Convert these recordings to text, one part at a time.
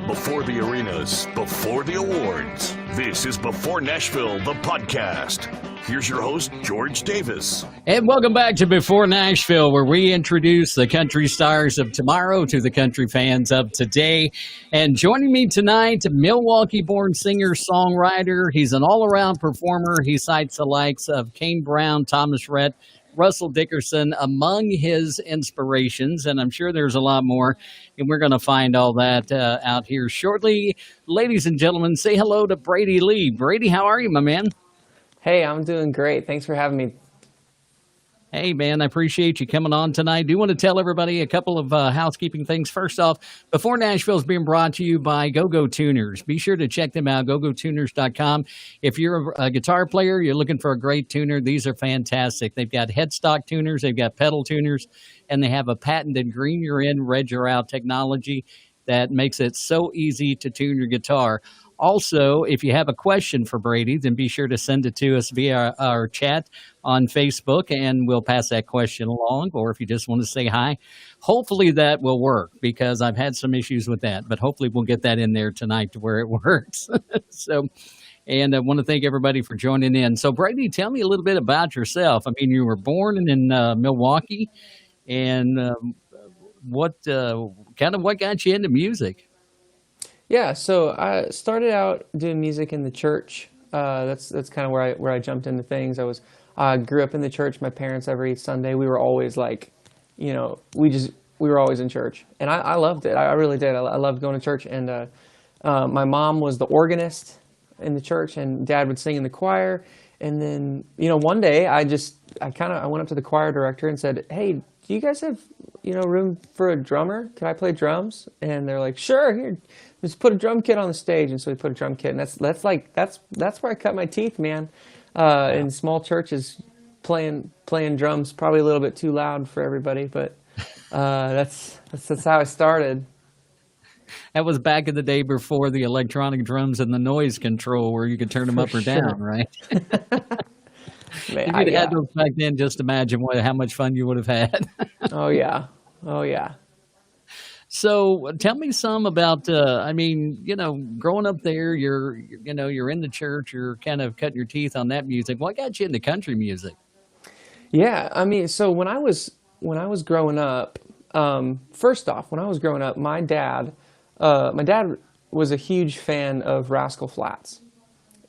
Before the arenas, before the awards, this is b4Nashville, the podcast. Here's your host, George Davis. And welcome back to b4Nashville, where we introduce the country stars of tomorrow to the country fans of today. And joining me tonight, Milwaukee-born singer-songwriter. He's an all-around performer. He cites the likes of Kane Brown, Rhett, Russel Dickerson among his inspirations, and I'm sure there's a lot more, and we're going to find all that out here shortly. Ladies and gentlemen, say hello to Brady Lee. Brady, how are you, my man? Hey, I'm doing great. Thanks for having me. Hey, man, I appreciate you coming on tonight. I do want to tell everybody a couple of housekeeping things. First off, b4Nashville is being brought to you by Go-Go Tuners. Be sure to check them out, gogotuners.com. If you're a guitar player, you're looking for a great tuner, these are fantastic. They've got headstock tuners, they've got pedal tuners, and they have a patented green you're in, red you're out technology that makes it so easy to tune your guitar. Also, if you have a question for Brady, then be sure to send it to us via our chat on Facebook, and we'll pass that question along. Or if you just want to say hi, hopefully that will work, because I've had some issues with that. But hopefully we'll get that in there tonight to where it works. And I want to thank everybody for joining in. So, Brady, tell me a little bit about yourself. I mean, you were born in Milwaukee, and what got you into music? Yeah, so I started out doing music in the church. That's kind of where I jumped into things. I grew up in the church. My parents, every Sunday, we were always like, we were always in church, and I loved it. I really did. I loved going to church. And my mom was the organist in the church, and Dad would sing in the choir. And then one day I went up to the choir director and said, "Hey, do you guys have room for a drummer? Can I play drums?" And they're like, "Sure, here, just put a drum kit on the stage." And so we put a drum kit, and that's where I cut my teeth, man. In small churches, playing drums, probably a little bit too loud for everybody, but that's how I started. That was back in the day before the electronic drums and the noise control, where you could turn them up or down, right? Man, if you'd had those back then, just imagine how much fun you would have had. Oh yeah. So tell me some about, growing up there, you're in the church, you're kind of cutting your teeth on that music. What got you into country music? Yeah, I mean, so when I was growing up, first off, when I was growing up, my dad was a huge fan of Rascal Flatts,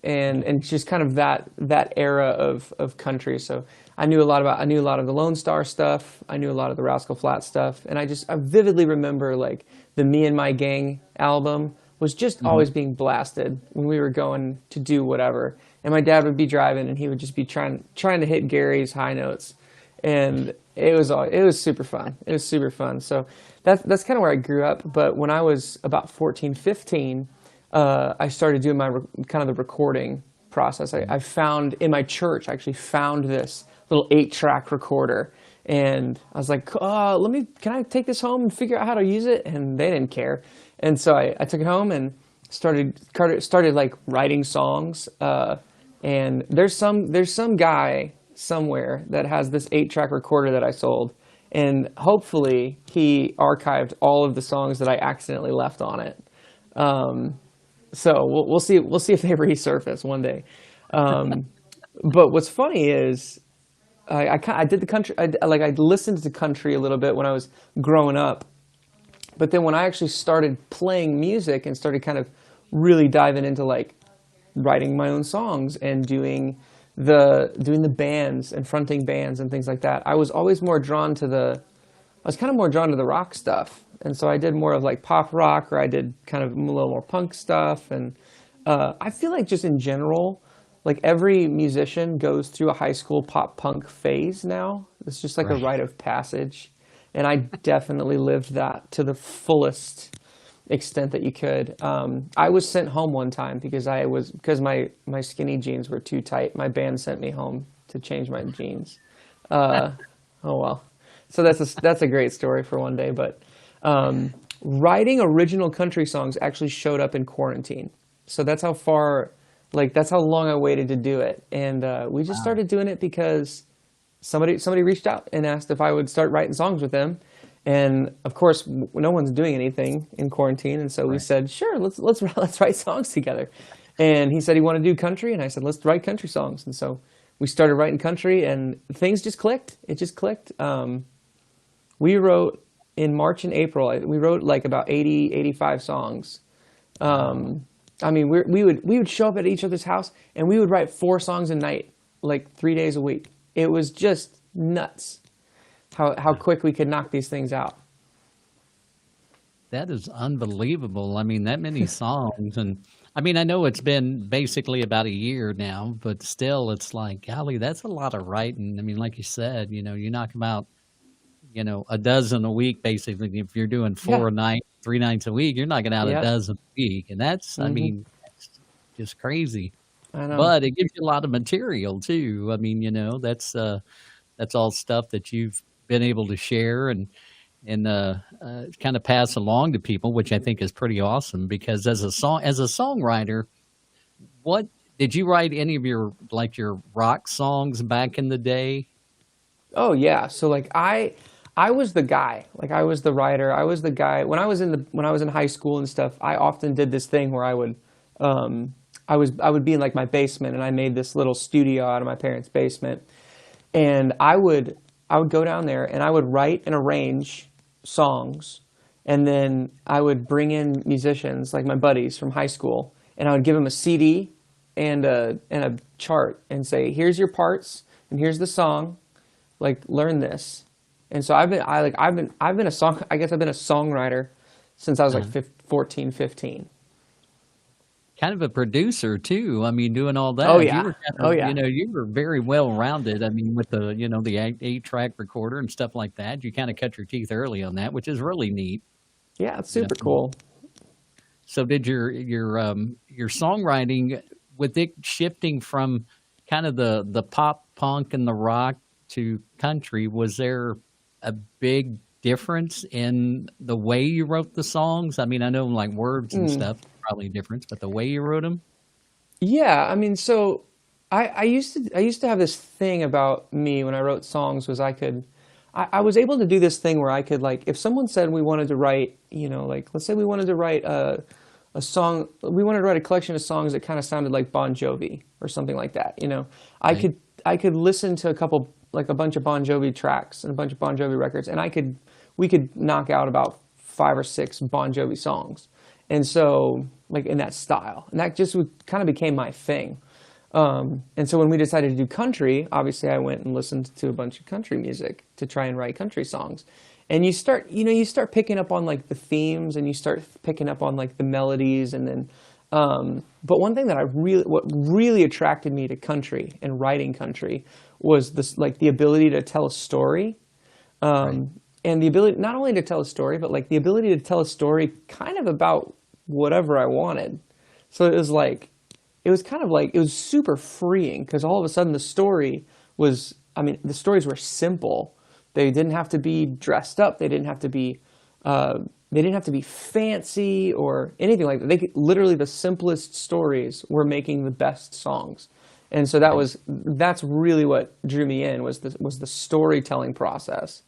and just kind of that era of country. So I knew a lot of the Lone Star stuff. I knew a lot of the Rascal Flatts stuff, and I vividly remember like the Me and My Gang album was just always being blasted when we were going to do whatever. And my dad would be driving, and he would just be trying to hit Gary's high notes, and it was super fun. It was super fun. So that's kind of where I grew up. But when I was about 14, 15, I started doing my kind of the recording process. I found in my church, I actually found this little 8-track recorder, and I was like, can I take this home and figure out how to use it? And they didn't care. And so I took it home and started like writing songs. And there's some guy somewhere that has this 8-track recorder that I sold, and hopefully he archived all of the songs that I accidentally left on it. So we'll see if they resurface one day. But what's funny is I did the country. I listened to country a little bit when I was growing up, but then when I actually started playing music and started kind of really diving into like writing my own songs and doing the bands and fronting bands and things like that, I was always more drawn to the rock stuff. And so I did more of like pop rock, or I did kind of a little more punk stuff. And I feel like just in general, like every musician goes through a high school pop punk phase now. It's just like a rite of passage. And I definitely lived that to the fullest extent that you could. I was sent home one time because my skinny jeans were too tight. My band sent me home to change my jeans. Oh well. So that's a great story for one day. But writing original country songs actually showed up in quarantine. So that's how long I waited to do it. And we just started doing it because somebody reached out and asked if I would start writing songs with them. And of course, no one's doing anything in quarantine, and so we Right. said, sure, let's write songs together. And he said he wanted to do country, and I said, let's write country songs. And so we started writing country, and things just clicked. It just clicked. We wrote in March and April. We wrote like about 80, 85 songs. I mean, we would show up at each other's house, and we would write 4 songs a night, like 3 days a week. It was just nuts how quick we could knock these things out. That is unbelievable. I mean, that many songs. And I mean, I know it's been basically about a year now, but still, it's like, golly, that's a lot of writing. I mean, like you said, you knock them out, a dozen a week, basically. If you're doing 4 Yeah. a night, 3 nights a week, you're knocking out a Yeah. dozen a week. And that's, I Hmm. mean, that's just crazy. I know. But it gives you a lot of material too. I mean, that's all stuff that you've been able to share and kind of pass along to people, which I think is pretty awesome. Because as a songwriter, what did you write any of your rock songs back in the day? Oh yeah. So like I was the guy. Like I was the writer. I was the guy when I was in high school and stuff. I often did this thing where I would be in like my basement, and I made this little studio out of my parents' basement, and I would go down there and I would write and arrange songs, and then I would bring in musicians like my buddies from high school, and I would give them a CD and a chart and say, here's your parts and here's the song, like learn this. And so I've been a song I guess I've been a songwriter since I was like Uh, 14, 15. Kind of a producer too. I mean, doing all Oh that, you yeah. were kind Oh of, yeah. you were very well rounded. I mean, with the 8-track recorder and stuff like that, you kind of cut your teeth early on that, which is really neat. Yeah, it's You know. super cool. So did your songwriting, with it shifting from kind of the pop punk and the rock to country, was there a big difference in the way you wrote the songs? I mean, I know like words and Mm. stuff probably different, but the way you wrote them. Yeah, I mean, so I used to have this thing about me when I wrote songs was I was able to do this thing where I could like if someone said we wanted to write, like let's say we wanted to write a song, we wanted to write a collection of songs that kind of sounded like Bon Jovi or something like that, I Right. could listen to a bunch of Bon Jovi tracks and a bunch of Bon Jovi records, and we could knock out about 5 or 6 Bon Jovi songs, and so like in that style, and that just kind of became my thing. And so when we decided to do country, obviously I went and listened to a bunch of country music to try and write country songs. And you start picking up on like the themes, and you start picking up on like the melodies, and then, but one thing that what really attracted me to country and writing country was this, like the ability to tell a story, Right. and the ability not only to tell a story, but like the ability to tell a story kind of about whatever I wanted. So it was kind of like it was super freeing because all of a sudden the story was, I mean, the stories were simple. They didn't have to be dressed up. Uh, they didn't have to be fancy or anything like that. Literally the simplest stories were making the best songs. And so Right. that's really what drew me in was the storytelling process.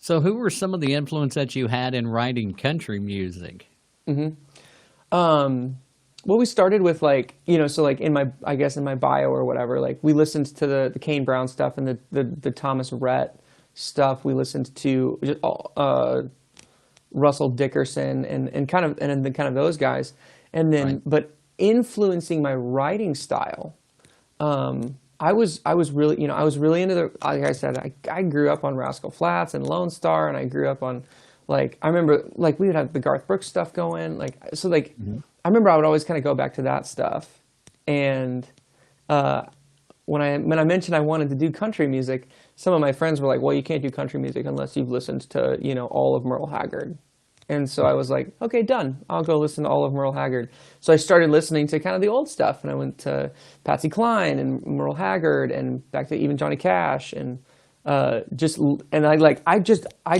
So who were some of the influence that you had in writing country music? Um, well, we started with like, so like I guess in my bio or whatever, like we listened to the Kane Brown stuff and the Thomas Rhett stuff. We listened to Russel Dickerson and then kind of those guys. And Right. then, but influencing my writing style, I was really, I was really into like I said, I grew up on Rascal Flatts and Lone Star, and I grew up on, like, I remember, like, we would have the Garth Brooks stuff going, like, so, like, Mhm. I remember I would always kind of go back to that stuff, and uh, when I mentioned I wanted to do country music, some of my friends were like, well, you can't do country music unless you've listened to, all of Merle Haggard. And so I was like, okay, done. I'll go listen to all of Merle Haggard. So I started listening to kind of the old stuff, and I went to Patsy Cline and Merle Haggard and back to even Johnny Cash, and I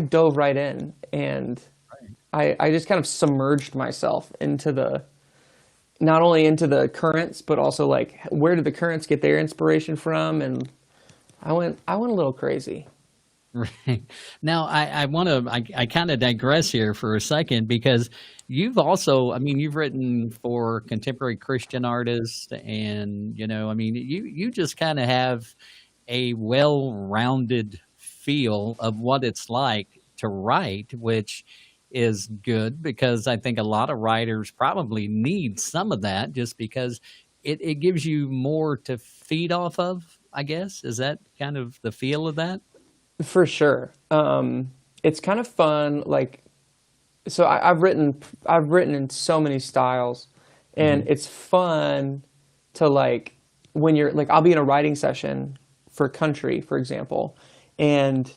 dove right in, and I just kind of submerged myself into not only into the currents, but also like where did the currents get their inspiration from, and I went a little crazy. Right. Now, I want to, I kind of digress here for a second because you've also, I mean, you've written for contemporary Christian artists and, I mean, you just kind of have a well-rounded feel of what it's like to write, which is good because I think a lot of writers probably need some of that just because it gives you more to feed off of, I guess. Is that kind of the feel of that? For sure. It's kind of fun. Like, so I've written in so many styles, and Hmm. it's fun to like when you're like, I'll be in a writing session for country, for example, and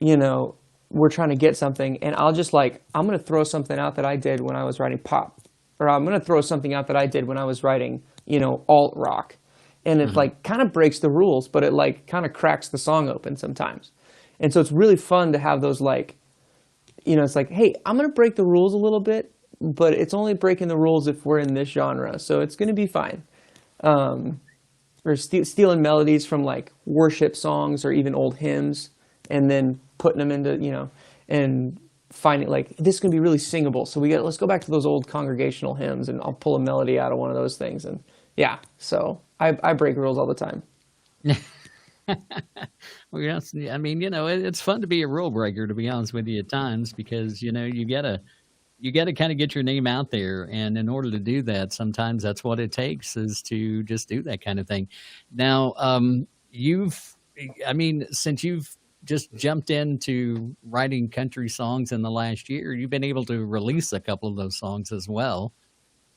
you know, we're trying to get something, and I'll just like, I'm gonna throw something out that I did when I was writing pop, or I'm gonna throw something out that I did when I was writing, alt rock, and it Hmm. like kind of breaks the rules, but it like kind of cracks the song open sometimes. And so it's really fun to have those like, it's like, hey, I'm going to break the rules a little bit, but it's only breaking the rules if we're in this genre. So it's going to be fine. Or stealing melodies from like worship songs or even old hymns and then putting them into, and finding like, this is going to be really singable. So let's go back to those old congregational hymns and I'll pull a melody out of one of those things. And yeah, so I break rules all the time. Well, yes, I mean, it's fun to be a rule breaker, to be honest with you, at times, because you gotta kind of get your name out there, and in order to do that, sometimes that's what it takes is to just do that kind of thing. Now, I mean, since you've just jumped into writing country songs in the last year, you've been able to release a couple of those songs as well.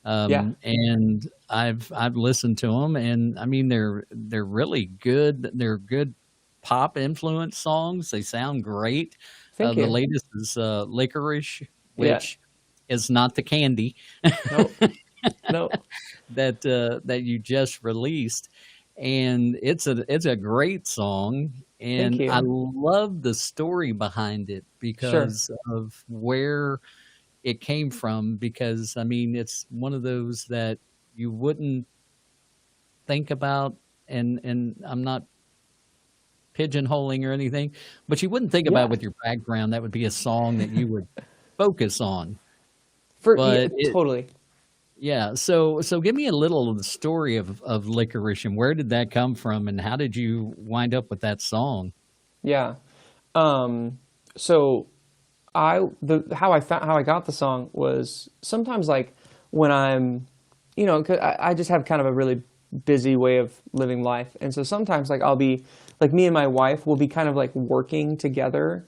Yeah. And I've listened to them, and I mean they're really good. They're good pop influence songs. They sound great. Thank The you. latest is Licorice, Yeah. which is not the candy No, no. that you just released, and it's a great song, Thank and I you. love the story behind it Sure. because of where it came from. Because I mean, it's one of those that you wouldn't think about, and I'm not pigeonholing or anything, but you wouldn't think about Yeah. with your background that would be a song that you would focus on. Yeah, But it totally. Yeah, so give me a little of the story of Licorice and where did that come from and how did you wind up with that song? Yeah. Um, so how I got the song was sometimes like when I'm, 'cause I just have kind of a really busy way of living life, and so sometimes like I'll be like me and my wife will be kind of like working together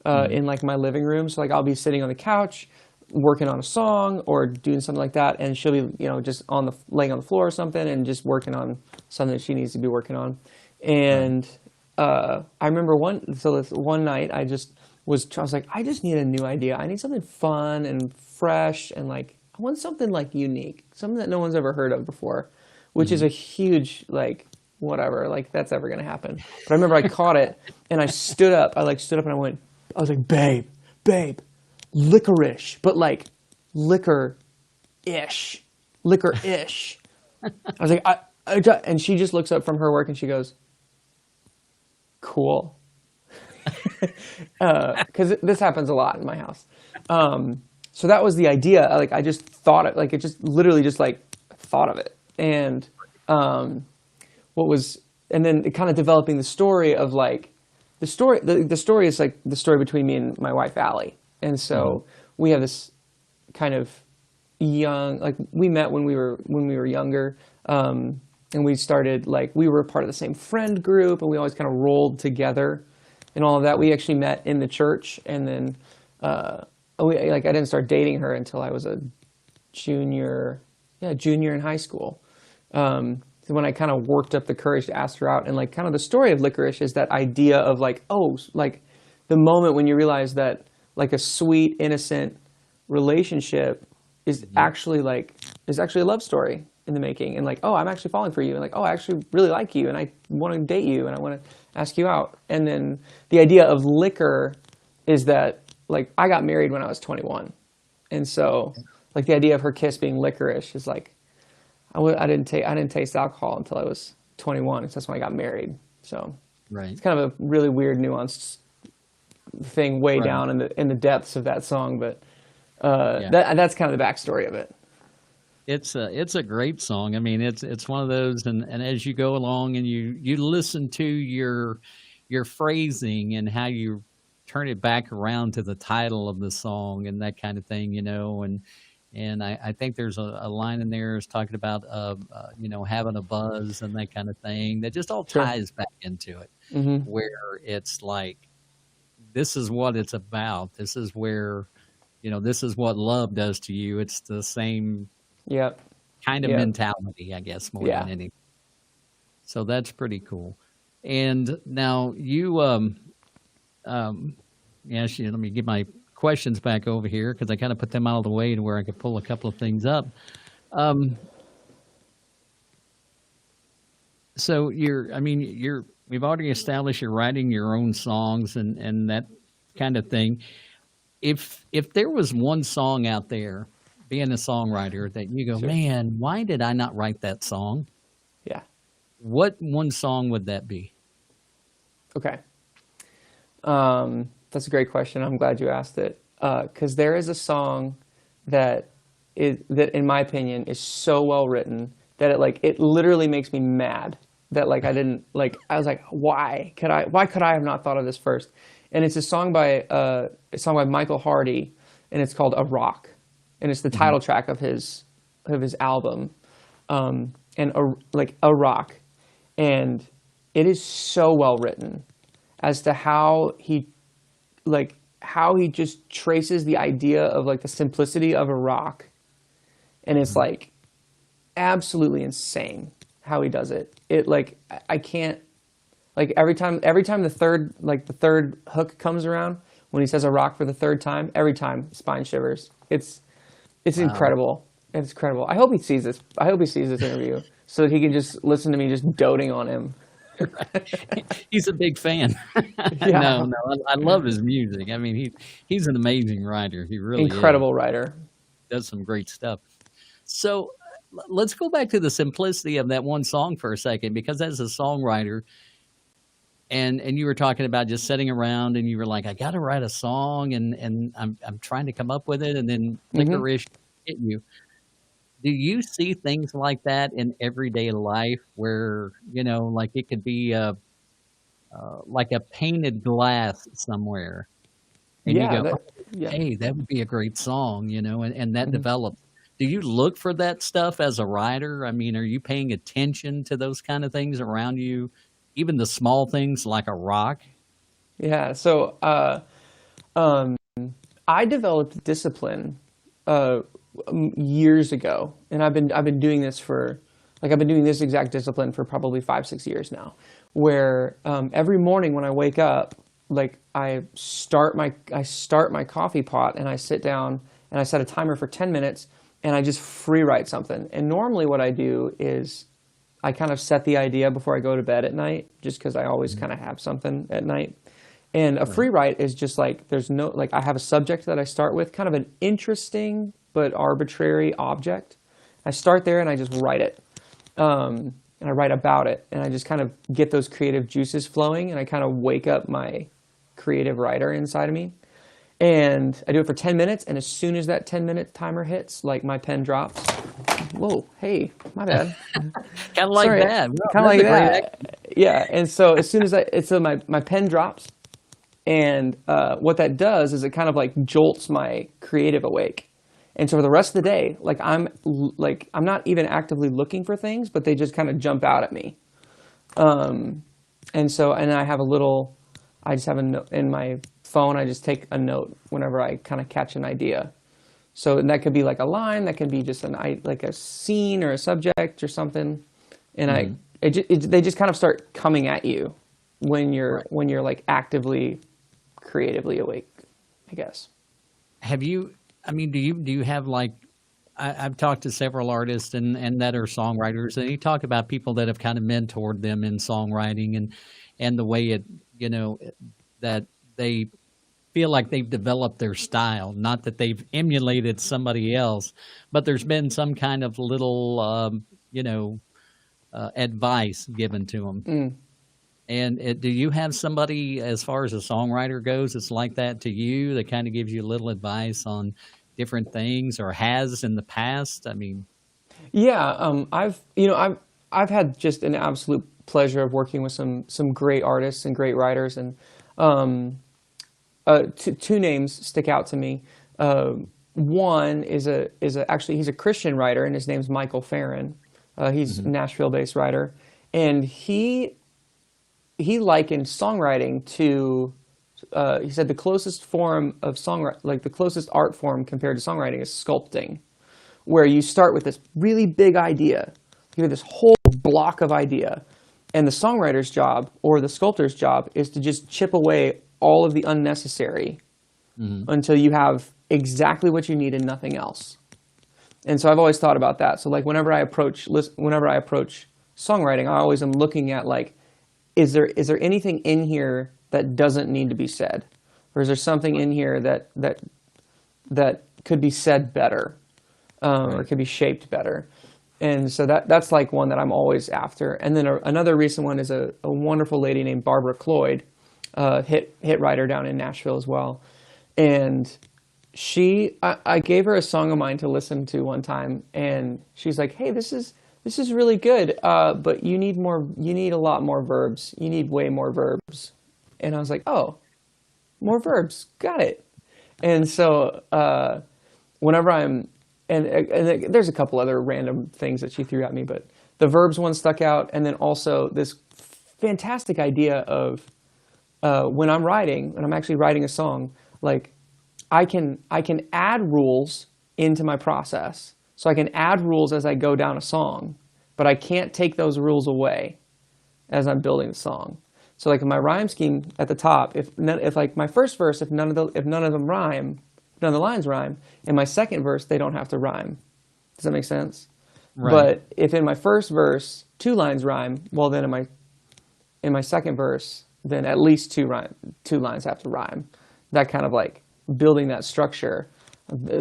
Mhm. in like my living room. So like I'll be sitting on the couch working on a song or doing something like that, and she'll be just laying on the floor or something and just working on something that she needs to be working on. Right. And I remember this one night I was like, I just need a new idea. I need something fun and fresh and like I want something like unique, something that no one's ever heard of before, which is Mhm. a huge like whatever like that's ever gonna happen. But I remember I caught it and I stood up. I like stood up and I was like, babe, licorice, but like liquor ish, liquor ish. I was like, and she just looks up from her work and she goes, cool. Because this happens a lot in my house. So that was the idea. Like I just thought it, like it just literally just like thought of it, and um, what was, and then kind of developing the story of like the story is like the story between me and my wife Allie, and Mhm. so we have this kind of young like we met when we were younger, and we started like we were part of the same friend group and we always kind of rolled together and all of that. We actually met in the church, and then I didn't start dating her until I was a junior, yeah, junior in high school. When I kind of worked up the courage to ask her out, and like kind of the story of Licorice is that idea of like, oh, like the moment when you realize that like a sweet, innocent relationship is Mhm. actually like is actually a love story in the making, and like, oh, I'm actually falling for you, and like, oh, I actually really like you, and I want to date you, and I want to ask you out. And then the idea of liquor is that like I got married when I was 21, and so like the idea of her kiss being licorice is like I didn't taste alcohol until I was 21. So that's when I got married. So Right. it's kind of a really weird, nuanced thing way Right. down in the depths of that song, but Yeah. that's kind of the backstory of it. It's a great song. I mean, it's one of those, and as you go along and you listen to your phrasing and how you turn it back around to the title of the song and that kind of thing, and I think there's a line in there is talking about having a buzz and that kind of thing that just all Sure. ties back into it, Hmm. where it's like this is what it's about. This is where this is what love does to you. It's the same Yep. kind of Yep. mentality, I guess, more Yeah. than anything. So that's pretty cool. And now you, let me get my questions back over here because I kind of put them out of the way to where I could pull a couple of things up. Um, so we've already established you're writing your own songs and that kind of thing. If there was one song out there, being a songwriter, that you go, Sure. man, why did I not write that song? Yeah. What one song would that be? Okay. That's a great question. I'm glad you asked it. Because there is a song that in my opinion, is so well written that it literally makes me mad that I was like, why could I have not thought of this first? And it's a song by Michael Hardy, and it's called "A Rock," and it's the title track of his album, a rock, and it is so well written as to how he just traces the idea of the simplicity of a rock, and it's absolutely insane how he does it. I can't every time the third hook comes around when he says "a rock" for the third time, every time spine shivers. It's Wow. incredible. It's incredible. I hope he sees this. I hope he sees this interview so that he can just listen to me just doting on him. He's a big fan. Yeah. No, I love his music. I mean, he's an amazing writer. He really Incredible writer. does some great stuff. So let's go back to the simplicity of that one song for a second, because as a songwriter, and you were talking about just sitting around and you were like, I got to write a song and I'm trying to come up with it, and then licorice hit you. Do you see things like that in everyday life where, it could be like a painted glass somewhere and you Yeah, go, yeah. hey, that would be a great song, and that develops. Do you look for that stuff as a writer? I mean, are you paying attention to those kind of things around you, even the small things like a rock? Yeah. So I developed discipline years ago, and I've been doing this I've been doing this exact discipline for probably 5-6 years now, where every morning when I wake up, I start my coffee pot and I sit down and I set a timer for 10 minutes and I just free write something. And normally what I do is I kind of set the idea before I go to bed at night, just because I always kind of have something at night. And a free write is just there's no, I have a subject that I start with, kind of an interesting but arbitrary object. I start there and I just write it. And I write about it, and I just kind of get those creative juices flowing, and I kind of wake up my creative writer inside of me. And I do it for 10 minutes, and as soon as that 10-minute timer hits, my pen drops. Whoa, hey, my bad. Kind of like Sorry, that. Well, kind of like that's a great that. Yeah, and so as soon as my pen drops, and what that does is it kind of jolts my creative awake. And so for the rest of the day, I'm not even actively looking for things, but they just kind of jump out at me. And I have I just have a note in my phone. I just take a note whenever I kind of catch an idea. So that could be a line, that can be just a scene or a subject or something. And they just kind of start coming at you when you're actively creatively awake, I guess. Do you have I've talked to several artists and that are songwriters, and you talk about people that have kind of mentored them in songwriting and the way that they feel like they've developed their style, not that they've emulated somebody else, but there's been some kind of little advice given to them. And do you have somebody, as far as a songwriter goes, that's like that to you, that kind of gives you a little advice on different things, or has in the past? I mean, Yeah, I've had just an absolute pleasure of working with some great artists and great writers, and um, two names stick out to me. One is actually, he's a Christian writer, and his name's Michael Farron. He's a mhm, Nashville-based writer, and he likened songwriting to, he said the closest form of songwriting, like the closest art form compared to songwriting, is sculpting, where you start with this really big idea. You have this whole block of idea, and the songwriter's job or the sculptor's job is to just chip away all of the unnecessary mhm, until you have exactly what you need and nothing else. And so I've always thought about that. So like whenever I approach songwriting, I always am looking at like, is there anything in here that doesn't need to be said, or is there something in here that could be said better, or right, could be shaped better? And so that's like one that I'm always after. And then another recent one is a wonderful lady named Barbara Cloyd, hit writer down in Nashville as well. And I gave her a song of mine to listen to one time, and she's like, "Hey, this is really good, but you need more. You need a lot more verbs. You need way more verbs." And I was like, "Oh, more verbs, got it." And so whenever I'm and there's a couple other random things that she threw at me, but the verbs one stuck out, and then also this fantastic idea of when I'm actually writing a song, like I can add rules into my process. So I can add rules as I go down a song, but I can't take those rules away as I'm building the song. So like in my rhyme scheme at the top, if like my first verse, if none of them rhyme, none of the lines rhyme, in my second verse they don't have to rhyme. Does that make sense? right, But if in my first verse two lines rhyme, well then in my second verse, then at least two lines have to rhyme. That kind of like building that structure,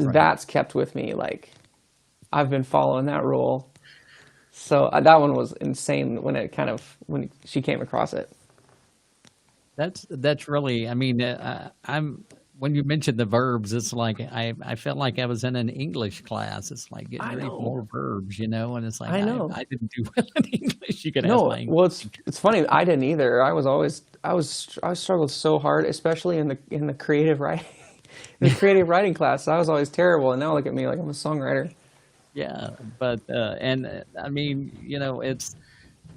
right. that's kept with me. Like I've been following that rule. So that one was insane when she came across it. That's really, I mean, I'm when you mentioned the verbs, it's like I felt like I was in an English class. It's like getting I ready for know. more verbs, and it's like I know. I didn't do well in English. You can ask No, my English well, it's teacher. it's funny. I didn't either. I struggled so hard, especially in the creative writing in the creative writing class. I was always terrible, and now look at me, like I'm a songwriter. Yeah, but and I mean, it's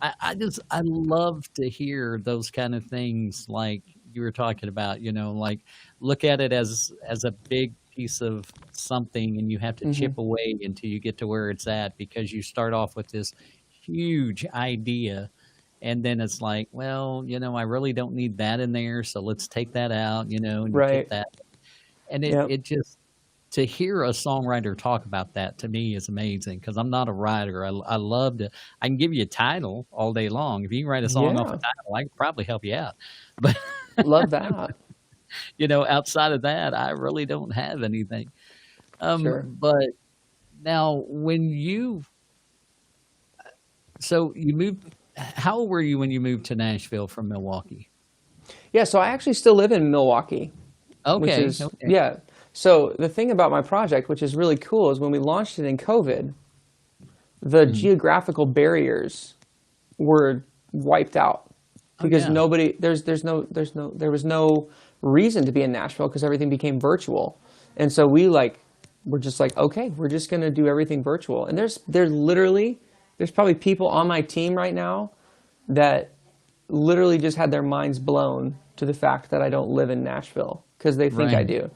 I love to hear those kind of things like you were talking about, like look at it as a big piece of something, and you have to Hmm. chip away until you get to where it's at, because you start off with this huge idea, and then it's like, well, I really don't need that in there, so let's take that out, and you take Right. that, and it Yep. it just, to hear a songwriter talk about that, to me, is amazing, because I'm not a writer. I love to. I can give you a title all day long. If you can write a song off a Yeah. title, I could probably help you out. But Love that. outside of that, I really don't have anything. Sure. But now, when so you moved, how old were you when you moved to Nashville from Milwaukee? Yeah. So I actually still live in Milwaukee, which Okay, is, okay. yeah. So the thing about my project, which is really cool, is when we launched it in COVID, the Mhm. geographical barriers were wiped out Oh because yeah, nobody there was no reason to be in Nashville because everything became virtual. And so we're just like, okay, we're just going to do everything virtual. And there's probably people on my team right now that literally just had their minds blown to the fact that I don't live in Nashville because they think I right. do.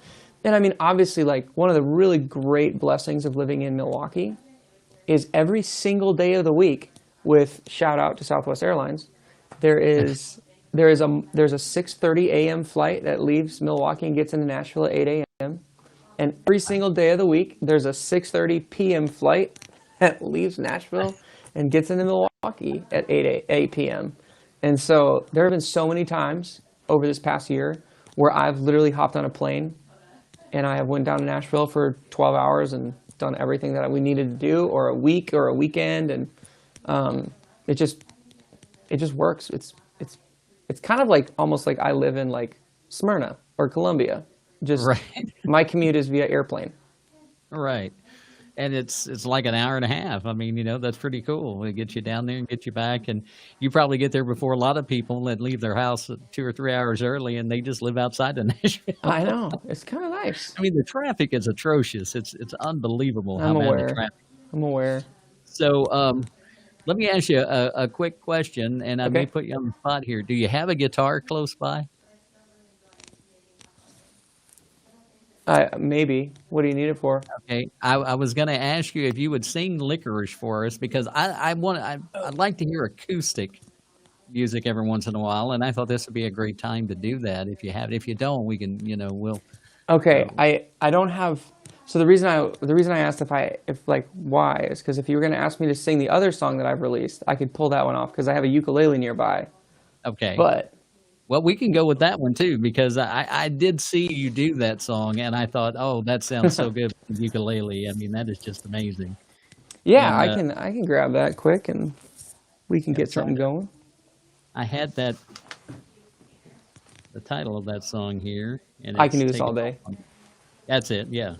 And I mean, obviously, like one of the really great blessings of living in Milwaukee is every single day of the week, with shout out to Southwest Airlines, there is there's a 6:30 a.m. flight that leaves Milwaukee and gets into Nashville at 8 a.m. And every single day of the week, there's a 6:30 p.m. flight that leaves Nashville and gets into Milwaukee at 8 p.m. And so there have been so many times over this past year where I've literally hopped on a plane and I have went down to Nashville for 12 hours and done everything that we needed to do, or a week or a weekend, and um, it just it just works. it's kind of like almost like I live in like Smyrna or Columbia. Just Right. my commute is via airplane. Right. And it's like an hour and a half. I mean, that's pretty cool. It gets you down there and get you back, and you probably get there before a lot of people that leave their house 2 or 3 hours early, and they just live outside of Nashville. I know. It's kind of nice. I mean, the traffic is atrocious. It's unbelievable how I'm bad the aware. traffic. I'm aware. So, let me ask you a quick question, and I may Okay. put you on the spot here. Do you have a guitar close by? Maybe. What do you need it for? Okay, I was going to ask you if you would sing "Licorice" for us because I'd like to hear acoustic music every once in a while, and I thought this would be a great time to do that. If you have it, if you don't, we can we'll. Okay. I don't have. So the reason I asked if like why is because if you were going to ask me to sing the other song that I've released, I could pull that one off because I have a ukulele nearby. Okay, But well we can go with that one too because I did see you do that song, and I thought, oh, that sounds so good with the ukulele. I mean, that is just amazing. yeah, And I can grab that quick and we can get so something going. I had the title of that song here, and I can it's do this all taken day. off. That's it. Yeah.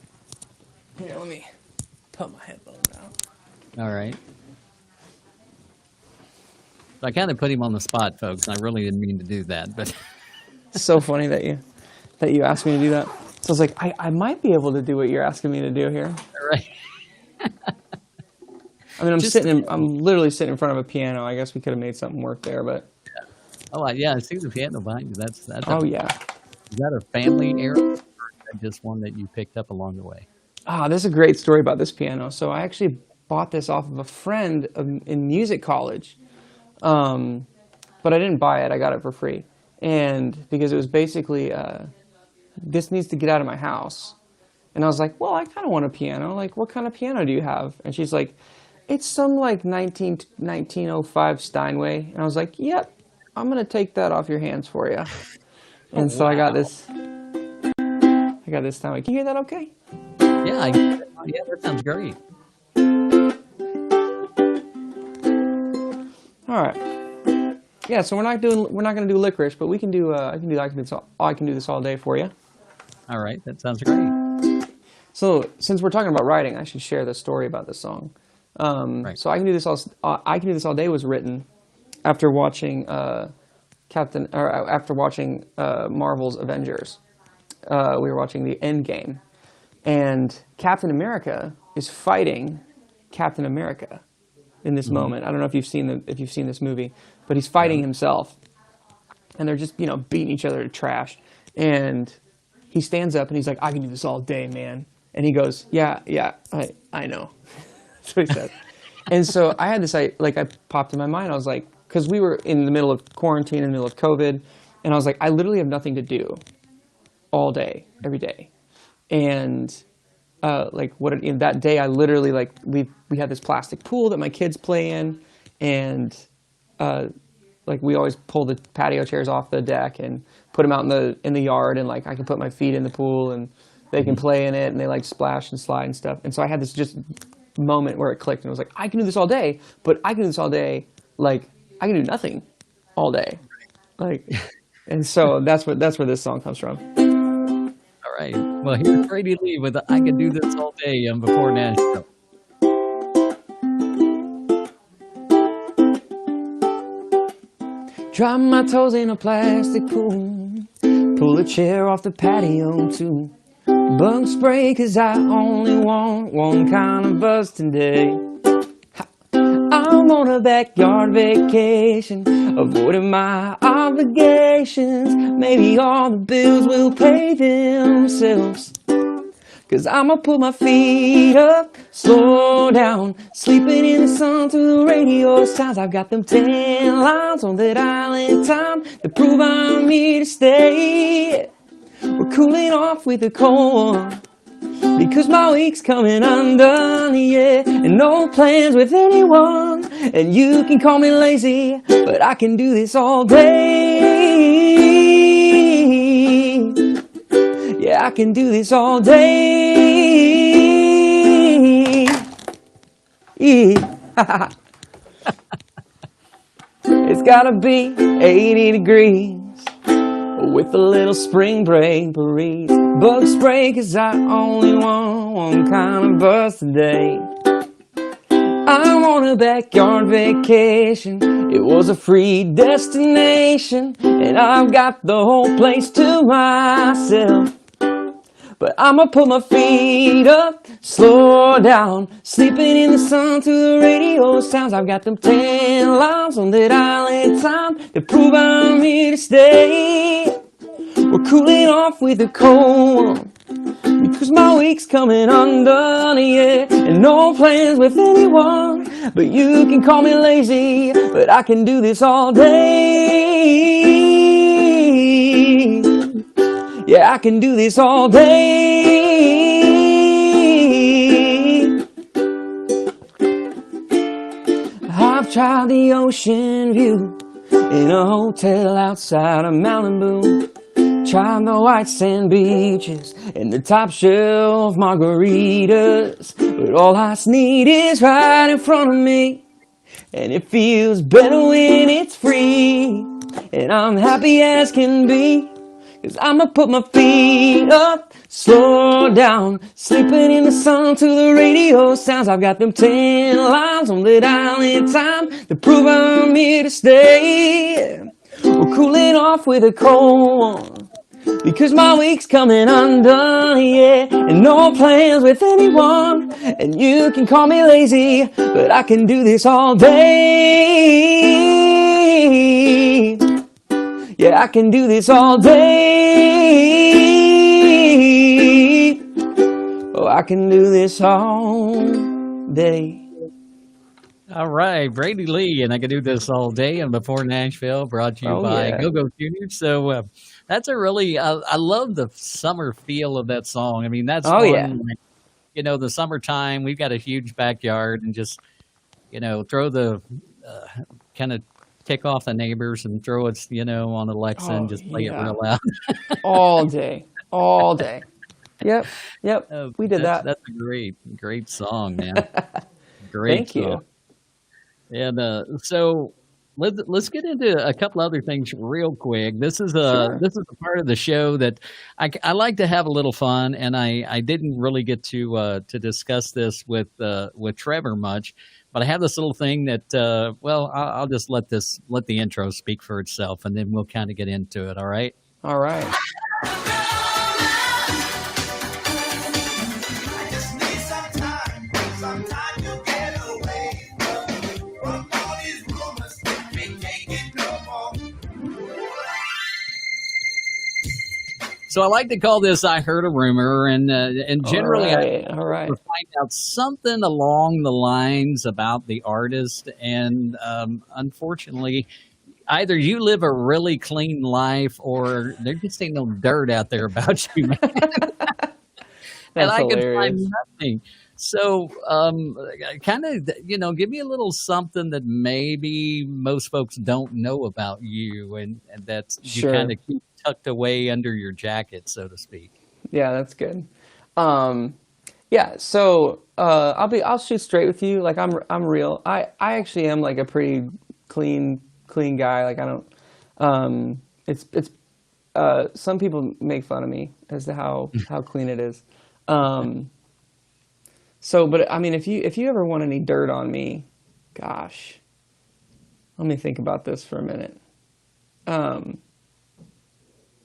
Here, let me put my headphones out. All right. So I kind of put him on the spot, folks. And I really didn't mean to do that, but It's so funny that you asked me to do that. So I was like, I might be able to do what you're asking me to do here. all right. I mean, Just I'm literally sitting in front of a piano. I guess we could have made something work there, but Oh, yeah. I see the piano behind you. That's oh yeah. is that a family era, or is that just one that you picked up along the way? There's a great story about this piano. So I actually bought this off of a friend in music college, but I didn't buy it. I got it for free, and because it was basically this needs to get out of my house, and I was like, well, I kind of want a piano. Like, what kind of piano do you have? And she's like, it's some like 1905 Steinway, and I was like, yep, I'm gonna take that off your hands for you. And so I got this. I got this Steinway. Can you hear that? Okay. Yeah. Yeah. That sounds great. All right. Yeah, so we're not going to do Licorice, but we can do I can do this all day for you. All right. That sounds great. So since we're talking about writing, I should share the story about this song. Right. So I can do this all day was written after watching Marvel's Avengers. We were watching the End Game, and Captain America is fighting Captain America in this moment. I don't know if you've seen this movie, but he's fighting himself, and they're just beating each other to trash. And he stands up and he's like, "I can do this all day, man." And he goes, "Yeah, I know." That's what he said. And so I had this, I popped in my mind. I was like, because we were in the middle of quarantine, in the middle of COVID, and I was like, I literally have nothing to do all day, every day. And that day, I literally we had this plastic pool that my kids play in, and we always pull the patio chairs off the deck and put them out in the yard, and I can put my feet in the pool and they can play in it, and they splash and slide and stuff. And so I had this just moment where it clicked, and I was like, I can do this all day, but I can do this all day I can do nothing all day, and so that's where this song comes from. All right. Well, here's Brady Lee with "I Can Do This All Day" on Before Nashville. Drop my toes in a plastic pool, pull a chair off the patio too. Bug spray, 'cause I only want one kind of buzz today. I'm on a backyard vacation, avoiding my obligations. Maybe all the bills will pay themselves, 'cause I'ma put my feet up, slow down, sleeping in the sun through the radio sounds. I've got them 10 lines on that island time to prove I'm here to stay. We're cooling off with a cold one, because my week's coming undone, yeah. And no plans with anyone, and you can call me lazy, but I can do this all day. Yeah, I can do this all day. It's it's gotta be 80 degrees with a little spring break breeze. Bug spray, 'cause I only want one kind of bus today. I'm on a backyard vacation. It was a free destination, and I've got the whole place to myself. But I'ma put my feet up, slow down, sleeping in the sun to the radio sounds. I've got them 10 lives on that island time to prove I'm here to stay. We're cooling off with a cold one, because my week's coming undone, yeah. And no plans with anyone, but you can call me lazy, but I can do this all day. Yeah, I can do this all day. I've tried the ocean view in a hotel outside of Malibu. Tried the white sand beaches and the top shelf margaritas. But all I need is right in front of me. And it feels better when it's free. And I'm happy as can be, 'cause I'ma put my feet up, slow down, sleeping in the sun to the radio sounds. I've got them 10 lines on that island time to prove I'm here to stay. We're cooling off with a cold one, because my week's coming undone, yeah. And no plans with anyone, and you can call me lazy, but I can do this all day. Yeah, I can do this all day. Oh, I can do this all day. All right, Brady Lee, and I can do this all day. And Before Nashville, brought to you by Go-Go Tuners. So that's a really, I love the summer feel of that song. I mean, that's fun. Like, you know, the summertime, we've got a huge backyard, and just, you know, throw the kind of tick off the neighbors and throw it, you know, on Alexa and just play it real loud. All day. Yep. We did that. That's a great song, man. Great Thank song. you. And so let's get into a couple other things real quick. This is Sure. this is a part of the show that I like to have a little fun, and I didn't really get to discuss this with Trevor much, but I have this little thing that I'll just let the intro speak for itself, and then we'll kind of get into it. All right. All right. So I like to call this "I Heard a Rumor," and generally I find out something along the lines about the artist, and unfortunately, either you live a really clean life, or there just ain't no dirt out there about you, man. And I could find nothing. So, kind of, you know, give me a little something that maybe most folks don't know about you, and that you kind of keep tucked away under your jacket, so to speak. Yeah, that's good. So I'll shoot straight with you. Like I'm real. I actually am like a pretty clean guy. Like I don't. It's some people make fun of me as to how clean it is. But I mean, if you ever want any dirt on me, gosh, let me think about this for a minute.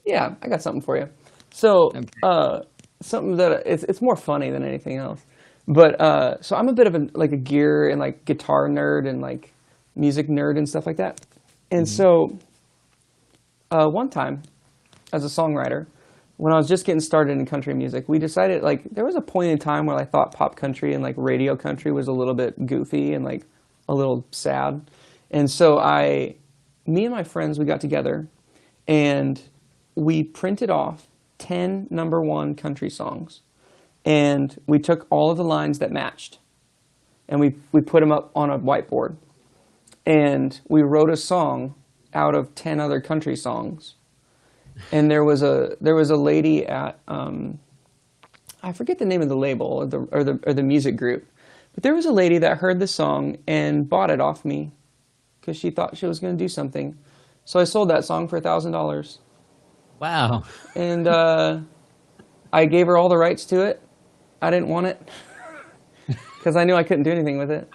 Yeah, I got something for you. So, something that it's more funny than anything else. But so I'm a bit of a gear and like guitar nerd and like music nerd and stuff like that. And so, one time, as a songwriter, when I was just getting started in country music, we decided there was a point in time where I thought pop country and like radio country was a little bit goofy and like a little sad. And so me and my friends, we got together and we printed off 10 number one country songs, and we took all of the lines that matched, and we put them up on a whiteboard, and we wrote a song out of 10 other country songs. And there was a lady at I forget the name of the label or the music group, but there was a lady that heard the song and bought it off me because she thought she was going to do something. So I sold that song for $1,000. Wow. And I gave her all the rights to it. I didn't want it because I knew I couldn't do anything with it.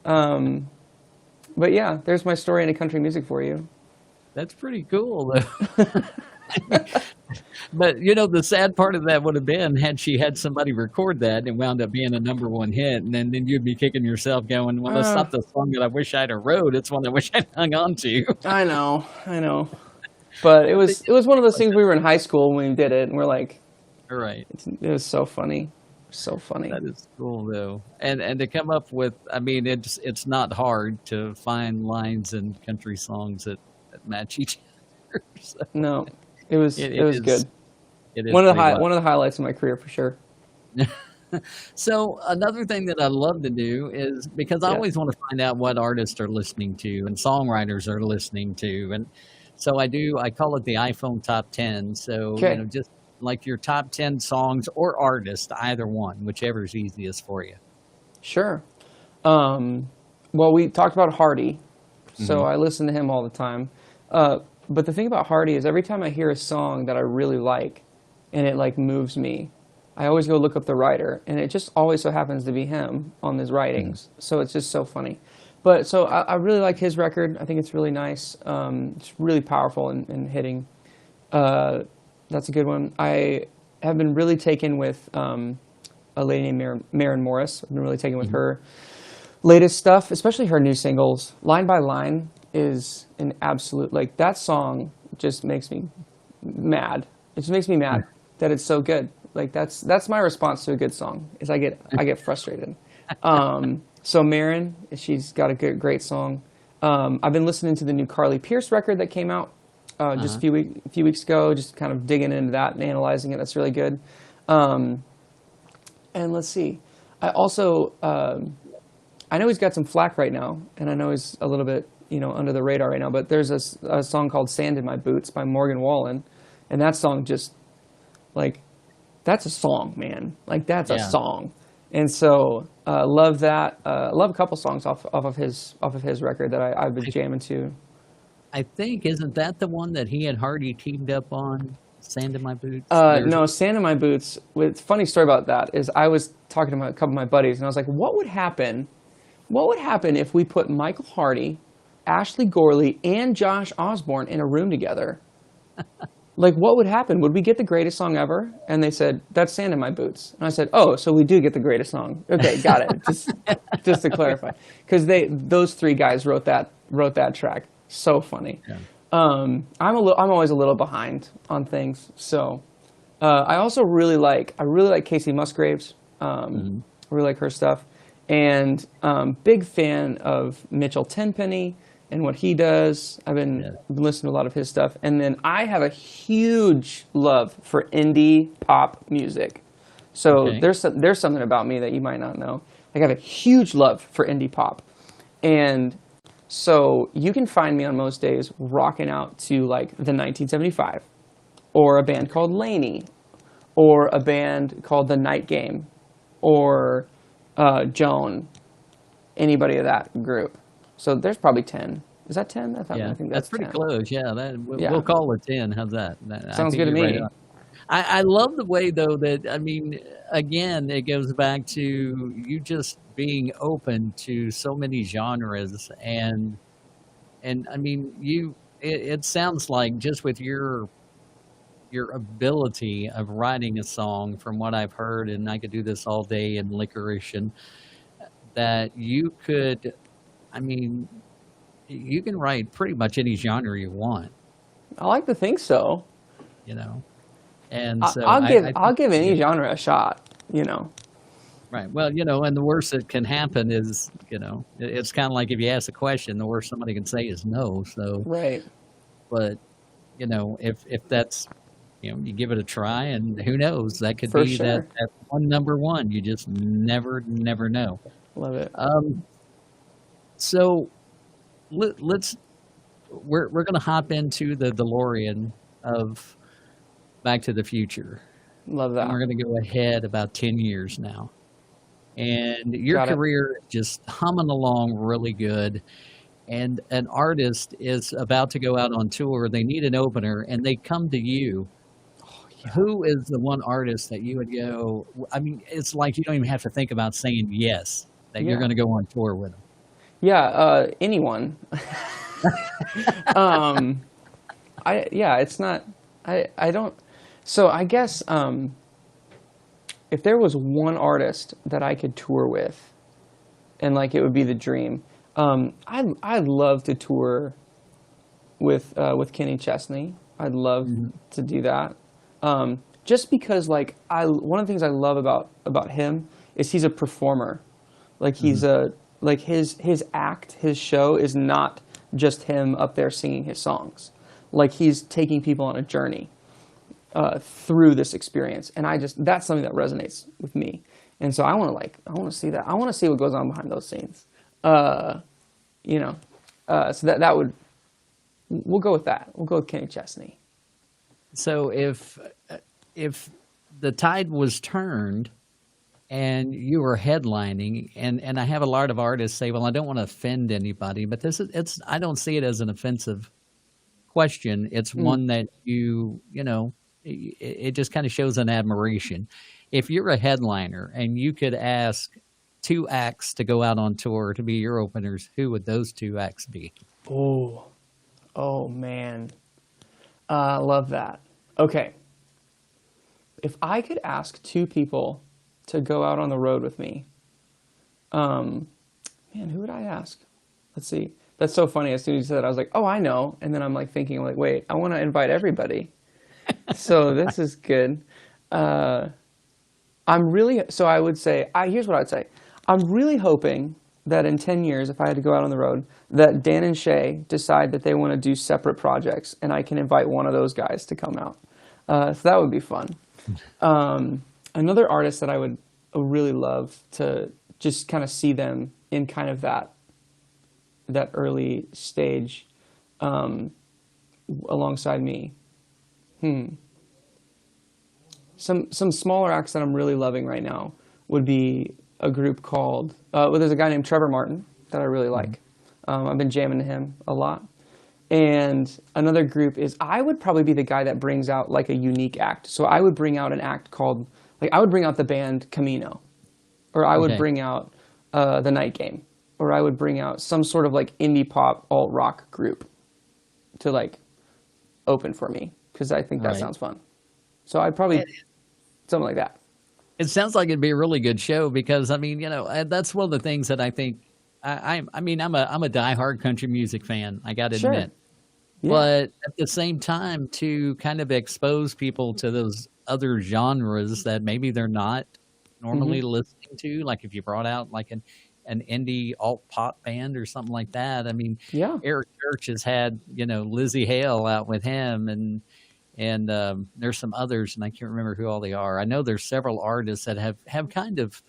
But yeah, there's my story into country music for you. That's pretty cool, though. But, the sad part of that would have been had she had somebody record that and wound up being a number one hit, and then you'd be kicking yourself going, well, that's not the song that I wish I'd have wrote. It's one I wish I'd hung on to. I know. But it was one of those things. We were in high school when we did it, and we're like, right. It was so funny. So funny. That is cool, though. And to come up with, it's not hard to find lines in country songs that match each other. So. No. It was good. It is one of the highlights of my career for sure. So another thing that I love to do is because I always want to find out what artists are listening to and songwriters are listening to, and so I call it the iPhone Top 10. So just like your top 10 songs or artists, either one, whichever is easiest for you. Sure. Well, we talked about Hardy, so I listen to him all the time. But the thing about Hardy is every time I hear a song that I really like and it like moves me, I always go look up the writer, and it just always so happens to be him on his writings. So it's just so funny. But so I really like his record. I think it's really nice. It's really powerful and hitting. That's a good one. I have been really taken with a lady named Maren Morris. I've been really taken with her latest stuff, especially her new singles. Line by Line is an absolute, like, that song just makes me mad. It just makes me mad that it's so good. Like, that's my response to a good song, is I get frustrated. So Maren, she's got a great song. I've been listening to the new Carly Pearce record that came out just a few weeks ago, just kind of digging into that and analyzing it. That's really good. And let's see. I also, I know he's got some flack right now, and I know he's a little bit, under the radar right now, but there's a song called Sand in My Boots by Morgan Wallen, and that song just, like, that's a song, man. Like, that's a song. And so, love that. Love a couple songs off of his record that I've been jamming to. I think, isn't that the one that he and Hardy teamed up on, Sand in My Boots? No, Sand in My Boots. Funny story about that is I was talking to a couple of my buddies, and I was like, what would happen if we put Michael Hardy, Ashley Gorley, and Josh Osborne in a room together? Like, what would happen? Would we get the greatest song ever? And they said, that's Sand in My Boots. And I said, oh, so we do get the greatest song. Okay, got it. Just to clarify. Because those three guys wrote that track. So funny. Yeah. I'm always a little behind on things. So I also really like Casey Musgraves. I really like her stuff. And big fan of Mitchell Tenpenny and what he does. I've been listening to a lot of his stuff. And then I have a huge love for indie pop music. So there's something about me that you might not know. Like, I have a huge love for indie pop. And so you can find me on most days rocking out to, like, the 1975, or a band called Laney, or a band called The Night Game, or Joan, anybody of that group. So there's probably 10. Is that 10? I think that's pretty 10. close. Yeah, we'll call it 10. How's that? Sounds good to me. Right, I love the way, though, that, I mean, again, it goes back to you just being open to so many genres. And I mean, it sounds like just with your ability of writing a song, from what I've heard, and I could do this all day in Licorice, and that you could, I mean, you can write pretty much any genre you want. I like to think so. And so I'll give any genre a shot, Right. Well, and the worst that can happen is, it's kind of like if you ask a question, the worst somebody can say is no. So, right. But, if that's, you give it a try, and who knows, that could For be sure. that one number one. You just never know. Love it. So we're going to hop into the DeLorean of Back to the Future. Love that. And we're going to go ahead about 10 years now. And your career is just humming along really good. and an artist is about to go out on tour, they need an opener, and they come to you, who is the one artist that you would go? I mean, it's like you don't even have to think about saying yes, that you're Yeah. going to go on tour with them. Yeah, anyone. um, it's not. I don't. So I guess if there was one artist that I could tour with, and like it would be the dream, I'd love to tour with Kenny Chesney. I'd love to do that. Just because like one of the things I love about him is he's a performer. Like he's a like his act, his show is not just him up there singing his songs. Like he's taking people on a journey through this experience, and that's something that resonates with me. And so I want to see that. I want to see what goes on behind those scenes. So that would we'll go with that. We'll go with Kenny Chesney. So if the tide was turned and you were headlining, and I have a lot of artists say, well, I don't want to offend anybody, but I don't see it as an offensive question. It's one that it just kind of shows an admiration. If you're a headliner and you could ask two acts to go out on tour to be your openers, who would those two acts be? Oh man. I love that. Okay. If I could ask two people to go out on the road with me, man, who would I ask? Let's see. That's so funny. As soon as you said that, I was like, oh, I know. And then I'm like thinking, like, wait, I want to invite everybody. So this is good. I would say, here's what I'd say. I'm really hoping that in 10 years, if I had to go out on the road, that Dan and Shay decide that they want to do separate projects, and I can invite one of those guys to come out. So that would be fun. Another artist that I would really love to just kind of see them in kind of that early stage alongside me. Some smaller acts that I'm really loving right now would be a group called, there's a guy named Trevor Martin that I really like. I've been jamming to him a lot. And another group is, I would probably be the guy that brings out like a unique act. So I would bring out an act called, like I would bring out the band Camino, or I would bring out the Night Game, or I would bring out some sort of like indie pop alt rock group to like open for me, because I think that sounds fun. So I'd probably something like that. It sounds like it'd be a really good show because, I mean, that's one of the things that I think. I'm a diehard country music fan, I got to admit. Yeah. But at the same time, to kind of expose people to those other genres that maybe they're not normally listening to, like if you brought out like an indie alt pop band or something like that. I mean, Eric Church has had, Lizzie Hale out with him, and there's some others, and I can't remember who all they are. I know there's several artists that have kind of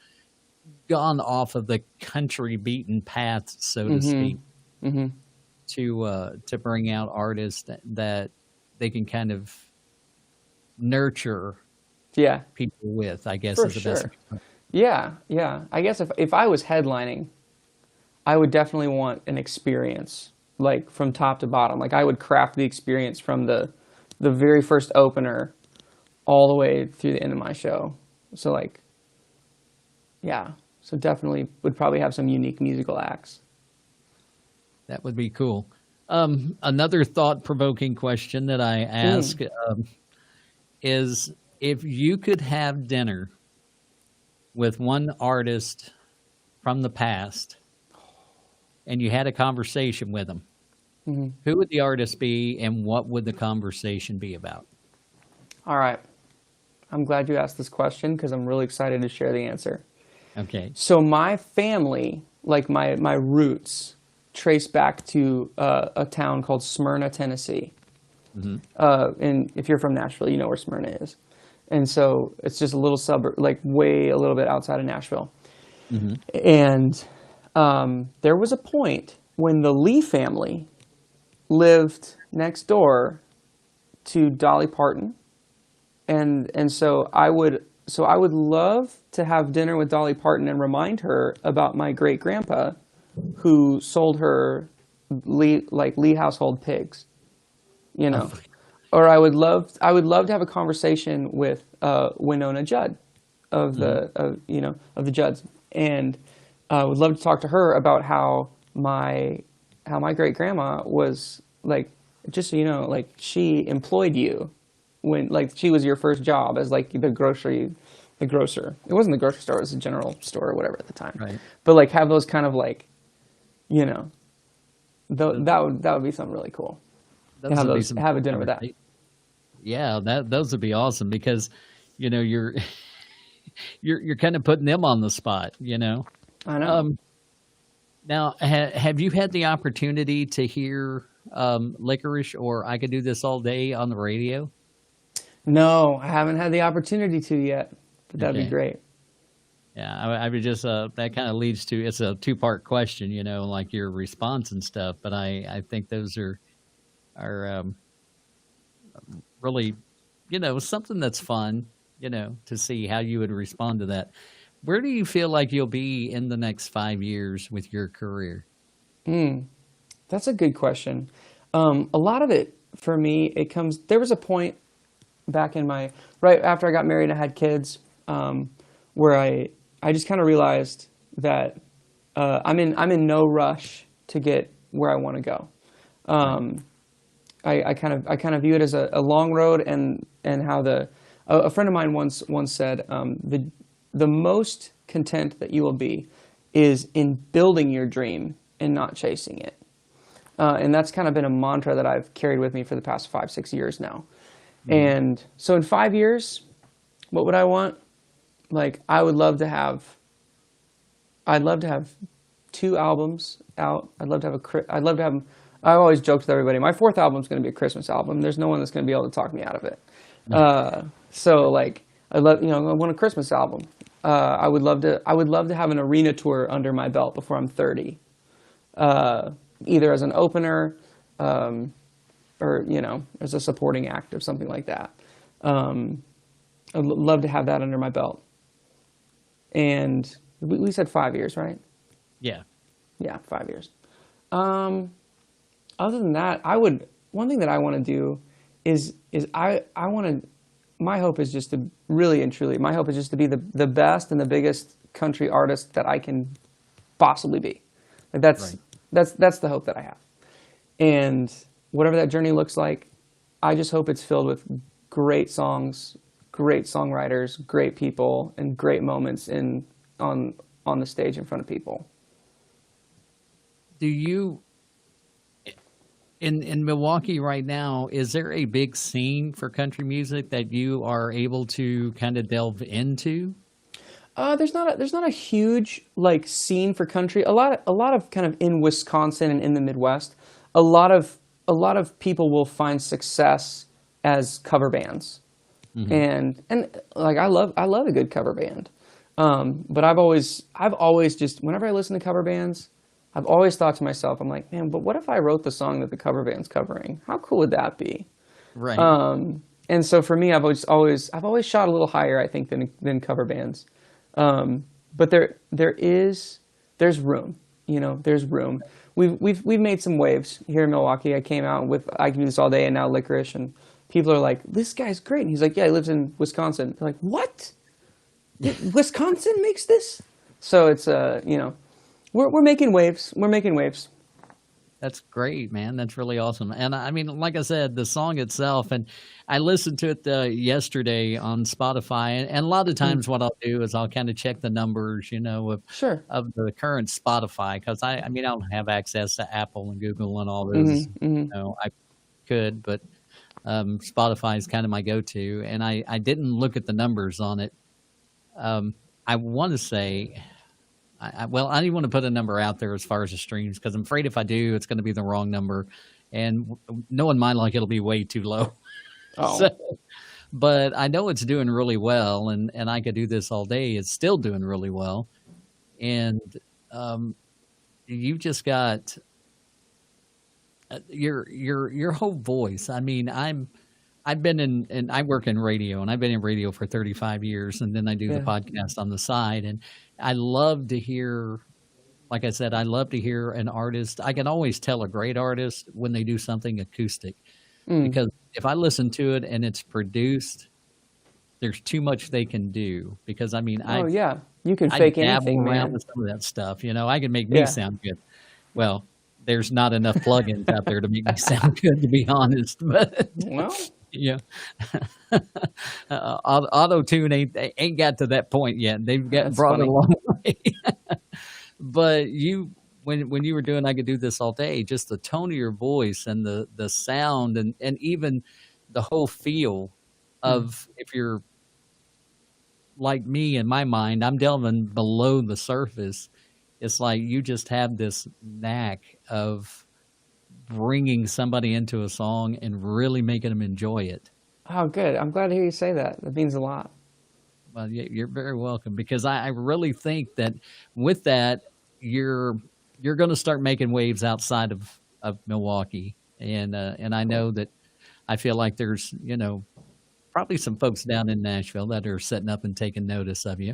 gone off of the country beaten path, so to speak, to bring out artists that they can kind of nurture people with, I guess, is the best. Yeah. I guess if I was headlining, I would definitely want an experience, like from top to bottom. Like I would craft the experience from the very first opener all the way through the end of my show. So like, so definitely would probably have some unique musical acts. That would be cool. Another thought-provoking question that I ask is, if you could have dinner with one artist from the past and you had a conversation with them, who would the artist be and what would the conversation be about? All right. I'm glad you asked this question because I'm really excited to share the answer. Okay. So my family, like my roots, trace back to a town called Smyrna, Tennessee. And if you're from Nashville, you know where Smyrna is. And so it's just a little suburb, like way a little bit outside of Nashville. And there was a point when the Lee family lived next door to Dolly Parton. And so I would love to have dinner with Dolly Parton and remind her about my great grandpa who sold her Lee Household Pigs, you know. Or I would love to have a conversation with Winona Judd of the of the Judds, and I would love to talk to her about how my great grandma was like, just so you know, like she employed you when like she was your first job as like the grocer. It wasn't the grocery store; it was a general store or whatever at the time. Right. But like have those kind of like, you know, that would be something really cool. Have a dinner with that. Yeah, those would be awesome because, you know, you're kind of putting them on the spot, you know. I know. Now, have you had the opportunity to hear Licorice or I Could Do This All Day on the radio? No, I haven't had the opportunity to yet, but that'd be great. Yeah, I would just that kind of leads to, it's a two-part question, you know, like your response and stuff. But I think those are really, you know, something that's fun, you know, to see how you would respond to that. Where do you feel like you'll be in the next 5 years with your career? That's a good question. A lot of it for me, there was a point back right after I got married and I had kids, where I just kind of realized that I'm in no rush to get where I want to go. I kind of view it as a long road, and how a friend of mine once said, the most content that you will be is in building your dream and not chasing it. And that's kind of been a mantra that I've carried with me for the past 5-6 years now. And so in 5 years, what would I want? Like, I'd love to have 2 albums out. I've always joked with everybody, my 4th album is going to be a Christmas album. There's no one that's going to be able to talk me out of it. So like, I want a Christmas album. I would love to have an arena tour under my belt before I'm 30, either as an opener, or, you know, as a supporting act or something like that. I'd love to have that under my belt. And we said 5 years, right? Yeah. Yeah, 5 years. Other than that, one thing that I want to do is I want to, my hope is just to really and truly, my hope is just to be the best and the biggest country artist that I can possibly be. Like that's the hope that I have. And whatever that journey looks like, I just hope it's filled with great songs, great songwriters, great people, and great moments on the stage in front of people. Do you, in Milwaukee right now, is there a big scene for country music that you are able to kind of delve into? There's not a huge like scene for country. A lot of kind of in Wisconsin and in the Midwest, a lot of people will find success as cover bands. And like I love a good cover band. But I've always just, whenever I listen to cover bands, I've always thought to myself, I'm like, man, but what if I wrote the song that the cover band's covering? How cool would that be? Right. And so for me, I've always shot a little higher, I think, than cover bands. But there's room, you know, there's room. We've made some waves here in Milwaukee. I came out with I Can Do This All Day and now Licorice, and people are like, this guy's great. And he's like, yeah, he lives in Wisconsin. They're like, what? Wisconsin makes this? So it's, you know, we're making waves. We're making waves. That's great, man. That's really awesome. And I mean, like I said, the song itself, and I listened to it yesterday on Spotify. And a lot of times what I'll do is I'll kind of check the numbers, you know, of the current Spotify. Because I mean, I don't have access to Apple and Google and all those. You know, I could, but Spotify is kind of my go-to. And I didn't look at the numbers on it. I want to say, I don't want to put a number out there as far as the streams, because I'm afraid if I do, it's going to be the wrong number. And knowing mine, like, it'll be way too low. Oh. So, but I know it's doing really well, and I Could Do This All Day. It's still doing really well. And you just got your whole voice. I mean, I've been and I work in radio, and I've been in radio for 35 years, and then I do the podcast on the side. And I love to hear like I said, I love to hear an artist. I can always tell a great artist when they do something acoustic Mm. because if I listen to it and it's produced, there's too much they can do. Because I mean, Oh yeah, you can I fake dabble anything, around man. with some of that stuff. I can make me Yeah. sound good. Well, there's not enough plugins out there to make me sound good, to be honest. But Well, yeah, auto tune ain't got to that point yet. They've got that's brought it a funny. long way. But when you were doing, I could do this all day. Just the tone of your voice and the sound and even the whole feel Mm. of if you're like me in my mind, I'm delving below the surface. It's like you just have this knack of bringing somebody into a song and really making them enjoy it. Oh, good. I'm glad to hear you say that. That means a lot. Well, you're very welcome because I really think that with that, you're going to start making waves outside of Milwaukee, and I Cool. know that I feel like there's probably some folks down in Nashville that are setting up and taking notice of you.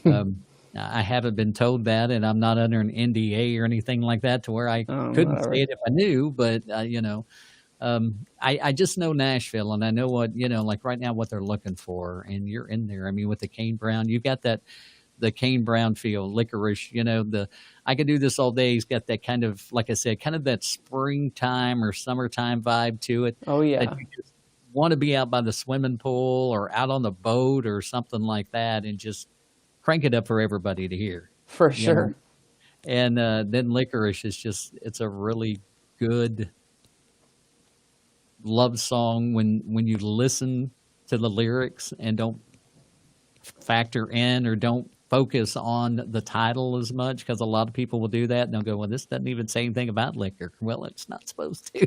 Um, I haven't been told that, and I'm not under an NDA or anything like that to where I couldn't say Whatever. it if I knew. But I just know Nashville, and I know what like right now what they're looking for, and you're in there. I mean, with the Kane Brown, you got that the Kane Brown feel, licorice. The I could do this all day. He's got that kind of, like I said, kind of that springtime or summertime vibe to it Oh that yeah, you just want to be out by the swimming pool or out on the boat or something like that, and just crank it up for everybody to hear. for You know, sure. and then licorice is just it's a really good love song when you listen to the lyrics and don't factor in or don't focus on the title as much because a lot of people will do that and they'll go, well, this doesn't even say anything about liquor. Well, it's not supposed to.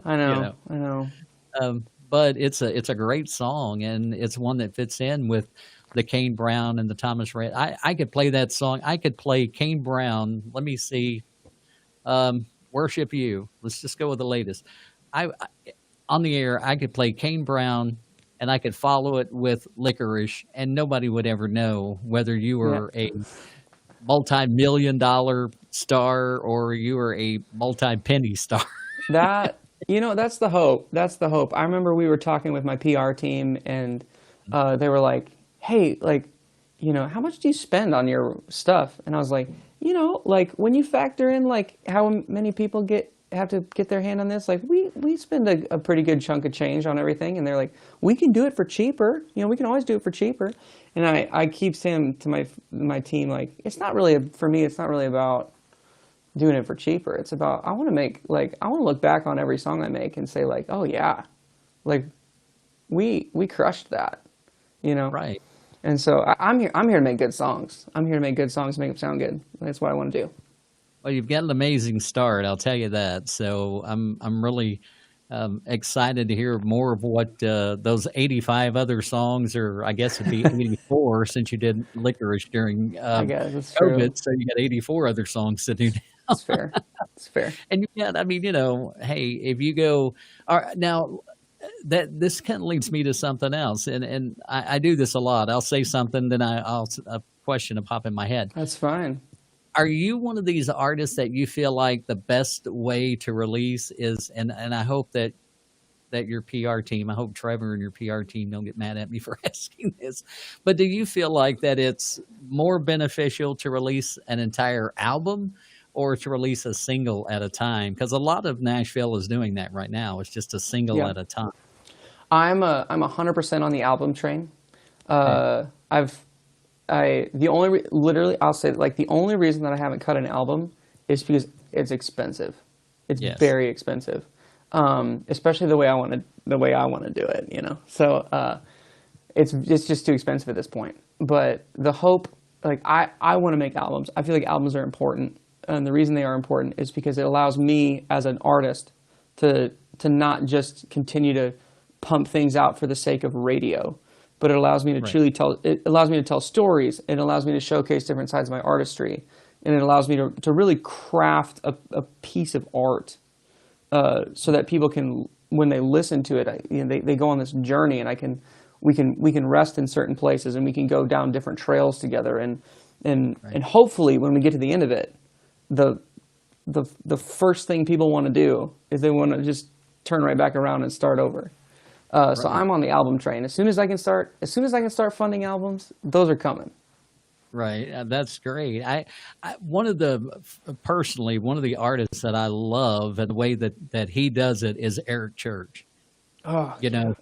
I you know. know. I know. But it's a great song and it's one that fits in with the Kane Brown and the Thomas Rhett. I could play that song. I could play Kane Brown. Let me see. Worship You. Let's just go with the latest. I on the air, I could play Kane Brown and I could follow it with Licorice, and nobody would ever know whether you Yeah. were a multi-million-dollar star or you were a multi-penny star. That, that's the hope. That's the hope. I remember we were talking with my PR team, and they were like, "Hey, like, how much do you spend on your stuff?" And I was like, like when you factor in like how many people have to get their hand on this, like we spend a pretty good chunk of change on everything. And they're like, "We can do it for cheaper. We can always do it for cheaper." And I keep saying to my team, like, it's not really for me. It's not really about doing it for cheaper. It's about I want to look back on every song I make and say like, oh yeah, like we crushed that, you know. Right. And so I'm here to make good songs. I'm here to make good songs, make them sound good. That's what I want to do. Well, you've got an amazing start, I'll tell you that. So I'm really excited to hear more of what those 85 other songs, or I guess it'd be 84 since you did Licorice during I guess it's true. COVID. So you got 84 other songs to do. It's fair. It's fair. And you got, I mean, hey, if you go, all right, now that this kind of leads me to something else, and I do this a lot. I'll say something, then I'll a question will pop in my head. That's fine. Are you one of these artists that you feel like the best way to release is, and I hope that your PR team, I hope Trevor and your PR team don't get mad at me for asking this, but do you feel like that it's more beneficial to release an entire album or to release a single at a time? Because a lot of Nashville is doing that right now. It's just a single Yeah. at a time. I'm 100% on the album train. Okay. Literally, I'll say like the only reason that I haven't cut an album is because it's expensive. It's Yes. very expensive, especially the way I want to do it. So it's just too expensive at this point. But the hope, like I want to make albums. I feel like albums are important, and the reason they are important is because it allows me as an artist to not just continue to pump things out for the sake of radio, but it allows me to Right. truly tell. It allows me to tell stories. It allows me to showcase different sides of my artistry, and it allows me to really craft a piece of art, so that people can, when they listen to it, they go on this journey, and we can rest in certain places, and we can go down different trails together, and Right. hopefully when we get to the end of it, the the first thing people want to do is they want to just turn right back around and start over. So I'm on the album train. As soon as I can start funding albums, those are coming. Right. That's great. One of the personally one of the artists that I love and the way that he does it is Eric Church. Oh, You know,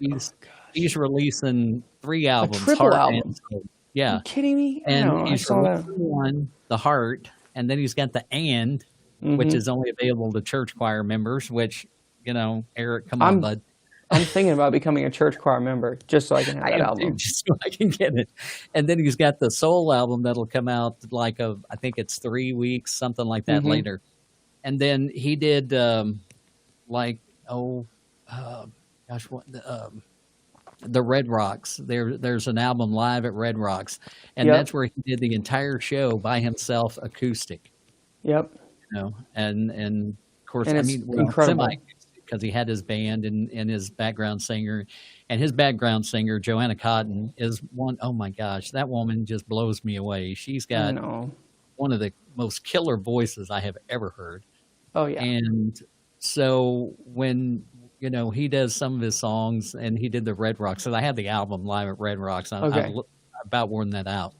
he's releasing 3 a albums, triple Heart album. and Soul. Are Yeah. you kidding me? I And know. I he's saw that. releasing one, the Heart, and then he's got the which hmm is only available to church choir members, which, Eric, come on, I'm bud. I'm thinking about becoming a church choir member just so I can have I that am too, album. just so I can get it. And then he's got the Soul album that'll come out I think it's 3 weeks, something like that hmm later. And then he did like oh uh, gosh the Red Rocks. There's an album live at Red Rocks, and Yep. that's where he did the entire show by himself, acoustic. Yep. And of course, And I it's mean, well, incredible. semi-acoustic because he had his band and his background singer, and his background singer Joanna Cotton is one. Oh my gosh, that woman just blows me away. She's I got know. one of the most killer voices I have ever heard. Oh yeah. And so when he does some of his songs, and he did the Red Rocks, and I had the album live at Red Rocks. Okay. I about worn that out,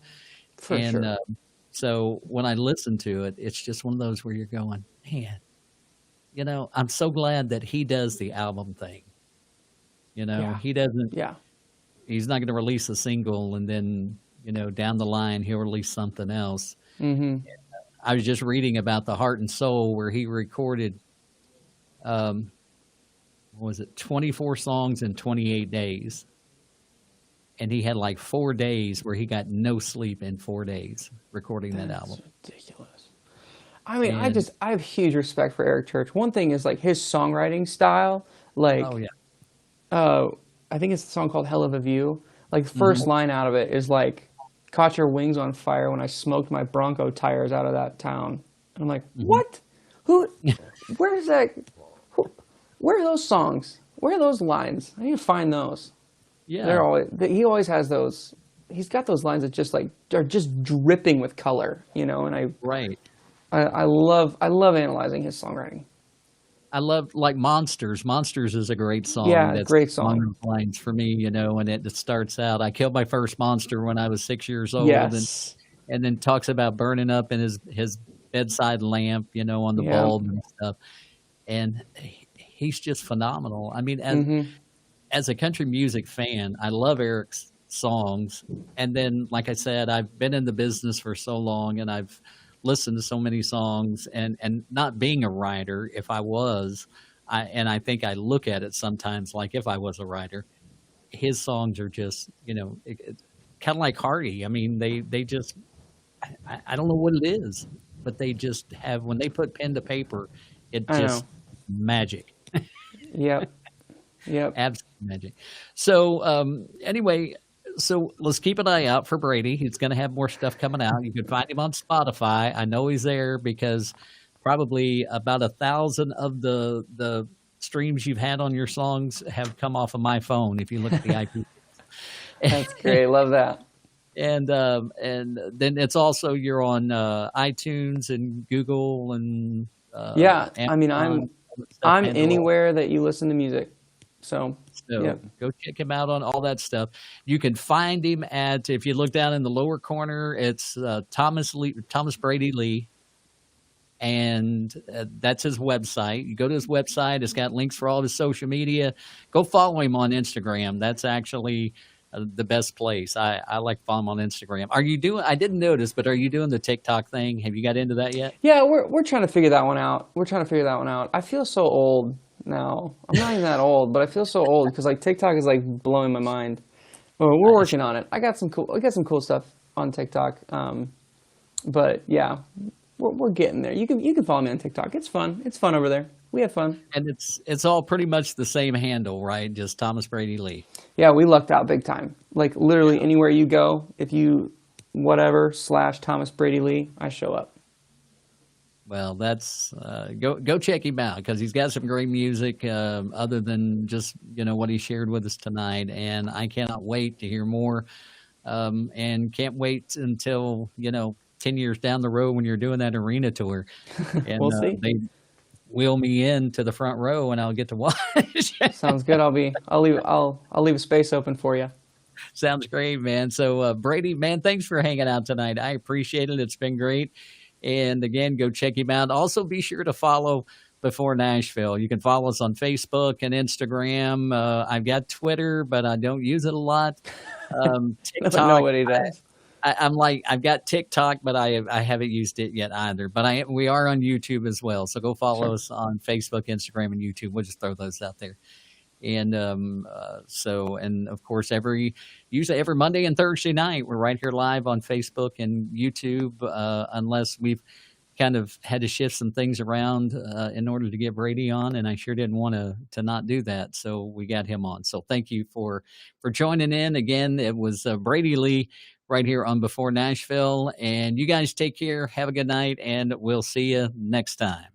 For and sure. so when I listen to it, it's just one of those where you're going, man, I'm so glad that he does the album thing. Yeah. He doesn't. Yeah. He's not going to release a single and then down the line he'll release something else. hmm I was just reading about the Heart and Soul where he recorded, um, what was it, 24 songs in 28 days. And he had like 4 days where he got no sleep in 4 days recording that That's album. ridiculous. I mean, And I have huge respect for Eric Church. One thing is like his songwriting style. oh Like, yeah, uh, I think it's a song called "Hell of a View." Like the hmm first line out of it is like, "Caught your wings on fire when I smoked my Bronco tires out of that town." And I'm like, hmm what? Who? Where is that? Who, where are those songs? Where are those lines? I need to find those. yeah, He always has those. He's got those lines that just like are just dripping with color, And right. I love analyzing his songwriting. I love like Monsters. Monsters is a great song. Yeah, That's great along song. those lines for me, and it starts out. I killed my first monster when I was 6 years old, and Yes. and then talks about burning up in his bedside lamp, on the Yeah. bulb and stuff. And he's just phenomenal. I mean, hmm as a country music fan, I love Eric's songs. And then, like I said, I've been in the business for so long, and I've listened to so many songs. And not being a writer, if I was, I think I look at it sometimes like if I was a writer, his songs are just kind of like Hardy. I mean, they just I don't know what it is, but they just have when they put pen to paper, it I know. just magic. Yep. Yep. Absolute magic. So anyway, so let's keep an eye out for Brady. He's going to have more stuff coming out. You can find him on Spotify. I know he's there because probably about 1,000 of the streams you've had on your songs have come off of my phone. If you look at the IP, That's great. Love that. and then it's also you're on iTunes and Google and Yeah. I mean, Amazon, all that stuff, I'm Pandora. anywhere that you listen to music. So, So yep. go check him out on all that stuff. You can find him at if you look down in the lower corner, it's Thomas Brady Lee, and that's his website. You go to his website; it's got links for all of his social media. Go follow him on Instagram. That's actually the best place. I like to follow him on Instagram. Are you doing? I didn't notice, but are you doing the TikTok thing? Have you got into that yet? Yeah, we're trying to figure that one out. We're trying to figure that one out. I feel so old now. I'm not even that old, but I feel so old because like TikTok is like blowing my mind. Well, we're I, working on it. I got some cool stuff on TikTok. But yeah, we're getting there. You can follow me on TikTok. It's fun. It's fun over there. We have fun. and it's all pretty much the same handle, right? Just Thomas Brady Lee. Yeah, we lucked out big time. Like literally anywhere you go, if you whatever / Thomas Brady Lee, I show up. Well, that's go check him out because he's got some great music other than just what he shared with us tonight, and I cannot wait to hear more, and can't wait until 10 years down the road when you're doing that arena tour. And We'll see. they wheel me in to the front row and I'll get to watch. Sounds good. I'll leave a space open for you. Sounds great, man. So Brady, man, thanks for hanging out tonight. I appreciate it. It's been great. And again, go check him out. Also, be sure to follow Before Nashville. You can follow us on Facebook and Instagram. I've got Twitter, but I don't use it a lot. TikTok. Nobody does. I've got TikTok, but I haven't used it yet either. But we are on YouTube as well. So go follow us on Facebook, Instagram, and YouTube. We'll just throw those out there. And and of course, usually every Monday and Thursday night, we're right here live on Facebook and YouTube, unless we've kind of had to shift some things around in order to get Brady on, and I sure didn't want to not do that, so we got him on. So thank you for joining in. Again, it was Brady Lee right here on Before Nashville, and you guys take care, have a good night, and we'll see you next time.